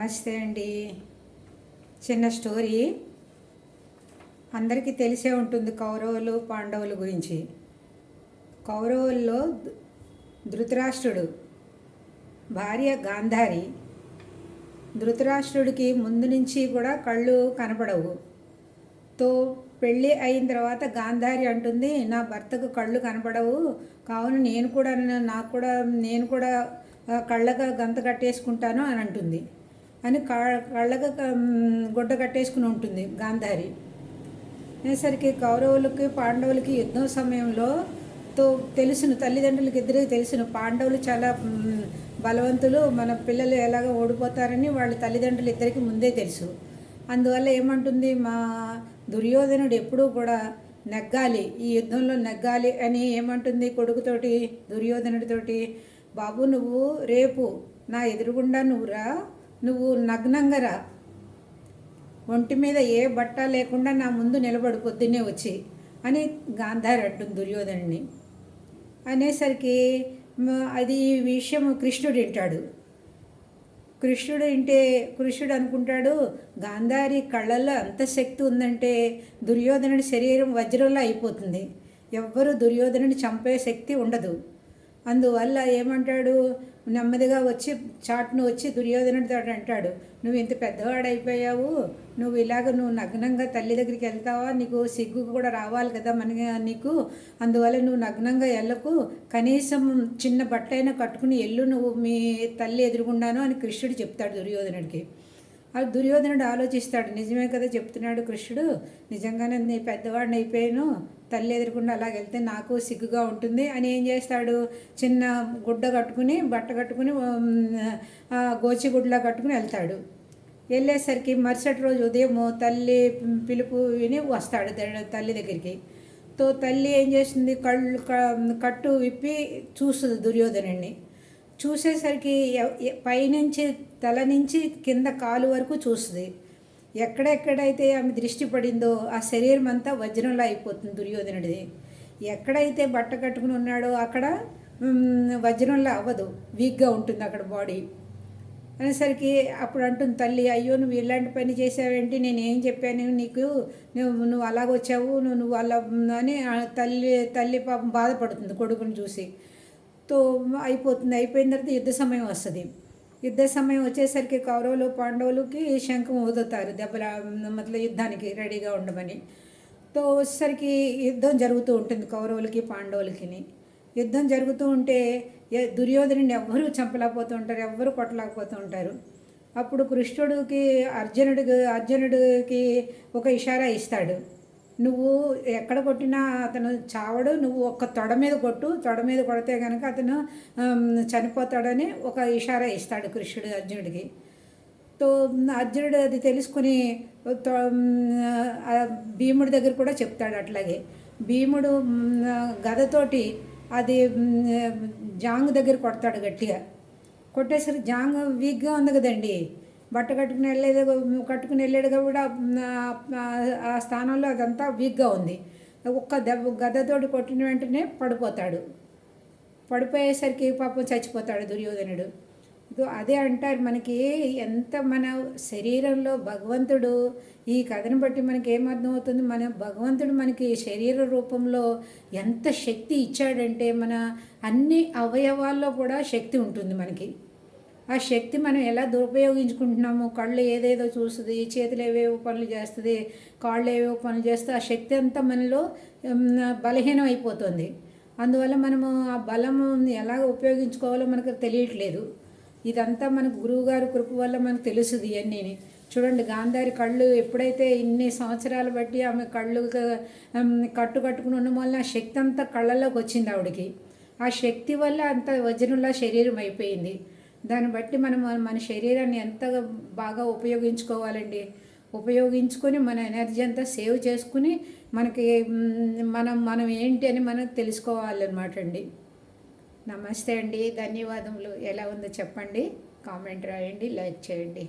నమస్తే అండి. చిన్న స్టోరీ అందరికీ తెలిసే ఉంటుంది. కౌరవులు పాండవుల గురించి. కౌరవుల్లో ధృతరాష్ట్రుడు భార్య గాంధారి. ధృతరాష్ట్రుడికి ముందు నుంచి కూడా కళ్ళు కనపడవు. పెళ్ళి అయిన తర్వాత గాంధారి అంటుంది, నా భర్తకు కళ్ళు కనపడవు, కావున నేను కూడా కళ్ళకు గంత కట్టేసుకుంటాను అని అంటుంది. అని కళ్ళకు గుడ్డ కట్టేసుకుని ఉంటుంది గాంధారి. అనేసరికి కౌరవులకి పాండవులకి యుద్ధం సమయంలో తెలుసును, తల్లిదండ్రులకి ఇద్దరికి తెలుసును, పాండవులు చాలా బలవంతులు, మన పిల్లలు ఎలాగ ఓడిపోతారని వాళ్ళ తల్లిదండ్రులు ఇద్దరికి ముందే తెలుసు. అందువల్ల ఏమంటుంది, మా దుర్యోధనుడు ఎప్పుడూ కూడా నెగ్గాలి, ఈ యుద్ధంలో నెగ్గాలి అని ఏమంటుంది కొడుకుతోటి, దుర్యోధనుడితోటి, బాబు నువ్వు రేపు నా ఎదురుగుండా నువ్వు నగ్నంగా రా, ఒంటి మీద ఏ బట్ట లేకుండా నా ముందు నిలబడు పొద్దున్నే వచ్చి అని గాంధారి అంటుంది దుర్యోధనుని. అనేసరికి అది ఈ విషయం కృష్ణుడు వింటాడు. కృష్ణుడు అనుకుంటాడు, గాంధారి కళ్ళల్లో అంత శక్తి ఉందంటే దుర్యోధనుడి శరీరం వజ్రంలో అయిపోతుంది, ఎవ్వరూ దుర్యోధనుని చంపే శక్తి ఉండదు. అందువల్ల ఏమంటాడు, నెమ్మదిగా వచ్చి చాటును వచ్చి దుర్యోధనుడితో అంటాడు, నువ్వు ఇంత పెద్దవాడైపోయావు, నువ్వు నగ్నంగా తల్లి దగ్గరికి వెళ్తావా, నీకు సిగ్గు కూడా రావాలి కదా నీకు, అందువల్ల నువ్వు నగ్నంగా వెళ్ళకు, కనీసం చిన్న బట్ట అయినా కట్టుకుని ఎల్లు, నువ్వు మీ తల్లి ఎదురుగుండాను అని కృష్ణుడు చెప్తాడు దుర్యోధనుడికి. అది దుర్యోధనుడు ఆలోచిస్తాడు, నిజమే కదా చెప్తున్నాడు కృష్ణుడు, నిజంగానే నీ పెద్దవాడిని అయిపోయాను, తల్లి ఎదురుకుండా అలాగ వెళ్తే నాకు సిగ్గుగా ఉంటుంది అని ఏం చేస్తాడు, చిన్న బట్ట కట్టుకుని గోచిగుడ్లా కట్టుకుని వెళ్తాడు. వెళ్ళేసరికి మరుసటి రోజు ఉదయం తల్లి పిలుపు విని వస్తాడు తల్లి దగ్గరికి. తల్లి ఏం చేస్తుంది, కట్టు విప్పి చూస్తుంది దుర్యోధనుడిని. చూసేసరికి పైనుంచి తల నుంచి కింద కాలు వరకు చూస్తుంది. ఎక్కడెక్కడైతే ఆమె దృష్టి పడిందో ఆ శరీరం అంతా వజ్రంలో అయిపోతుంది దుర్యోధనుడిది. ఎక్కడైతే బట్ట కట్టుకుని ఉన్నాడో అక్కడ వజ్రంలో అవ్వదు, వీక్గా ఉంటుంది అక్కడ బాడీ. అనేసరికి అప్పుడు అంటుంది తల్లి, అయ్యో నువ్వు ఇలాంటి పని చేసావేంటి, నేను ఏం చెప్పాను నీకు, నువ్వు అలాగొచ్చావు, నువ్వు అలా అని తల్లి పాపం బాధపడుతుంది కొడుకుని చూసి. అయిపోయిన తర్వాత యుద్ధ సమయం వస్తుంది. యుద్ధ సమయం వచ్చేసరికి కౌరవులు పాండవులకి శంఖం ఊదుతారు యుద్ధానికి రెడీగా ఉండమని. వచ్చేసరికి యుద్ధం జరుగుతూ ఉంటుంది కౌరవులకి పాండవులకి. యుద్ధం జరుగుతూ ఉంటే దుర్యోధనుడిని ఎవ్వరూ చంపలేకపోతూ ఉంటారు, ఎవ్వరూ కొట్టలేకపోతూ ఉంటారు. అప్పుడు కృష్ణుడికి అర్జునుడికి ఒక ఇషారా ఇస్తాడు, నువ్వు ఎక్కడ కొట్టినా అతను చావడు, నువ్వు ఒక్క తొడ మీద కొడితే కనుక అతను చనిపోతాడని ఒక ఇషారా ఇస్తాడు కృష్ణుడు అర్జునుడికి. అర్జునుడు అది తెలుసుకుని భీముడి దగ్గర కూడా చెప్తాడు. అట్లాగే భీముడు గదతోటి అది జాంగ్ దగ్గర కొడతాడు గట్టిగా. కొట్టేసరికి జాంగ్ వీక్గా ఉంది కదండి, బట్ట కట్టుకుని వెళ్ళాడుగా కూడా ఆ స్థానంలో అదంతా వీక్గా ఉంది. ఒక్క గదతోటి కొట్టిన వెంటనే పడిపోయేసరికి పాపం చచ్చిపోతాడు దుర్యోధనుడు. అదే అంటారు, మనకి ఎంత మన శరీరంలో భగవంతుడు, ఈ కథను బట్టి మనకి ఏమర్థమవుతుంది, మన భగవంతుడు మనకి శరీర రూపంలో ఎంత శక్తి ఇచ్చాడంటే మన అన్ని అవయవాల్లో కూడా శక్తి ఉంటుంది మనకి. ఆ శక్తి మనం ఎలా దురుపయోగించుకుంటున్నాము, కళ్ళు ఏదేదో చూస్తుంది, చేతులు ఏవేవో పనులు చేస్తుంది, కాళ్ళు ఏవేవో పనులు చేస్తే ఆ శక్తి అంతా మనలో బలహీనం అయిపోతుంది. అందువల్ల మనము ఆ బలము ఎలా ఉపయోగించుకోవాలో మనకు తెలియట్లేదు. ఇదంతా మనకు గురువుగారు కృప వల్ల మనకు తెలుస్తుంది ఇవన్నీ. చూడండి, గాంధారి కళ్ళు ఎప్పుడైతే ఇన్ని సంవత్సరాలు బట్టి ఆమె కళ్ళు కట్టుకుని ఉన్న వల్ల ఆ శక్తి అంతా కళ్ళల్లోకి వచ్చింది ఆవిడకి. ఆ శక్తి వల్ల అంత వజ్రంలా శరీరం అయిపోయింది. దాన్ని బట్టి మన శరీరాన్ని ఎంత బాగా ఉపయోగించుకోవాలండి. ఉపయోగించుకొని మన ఎనర్జీ అంతా సేవ్ చేసుకుని మనకి మనం ఏంటి అని మనం తెలుసుకోవాలన్నమాట అండి. నమస్తే అండి, ధన్యవాదములు. ఎలా ఉందో చెప్పండి, కామెంట్ రాయండి, లైక్ చేయండి.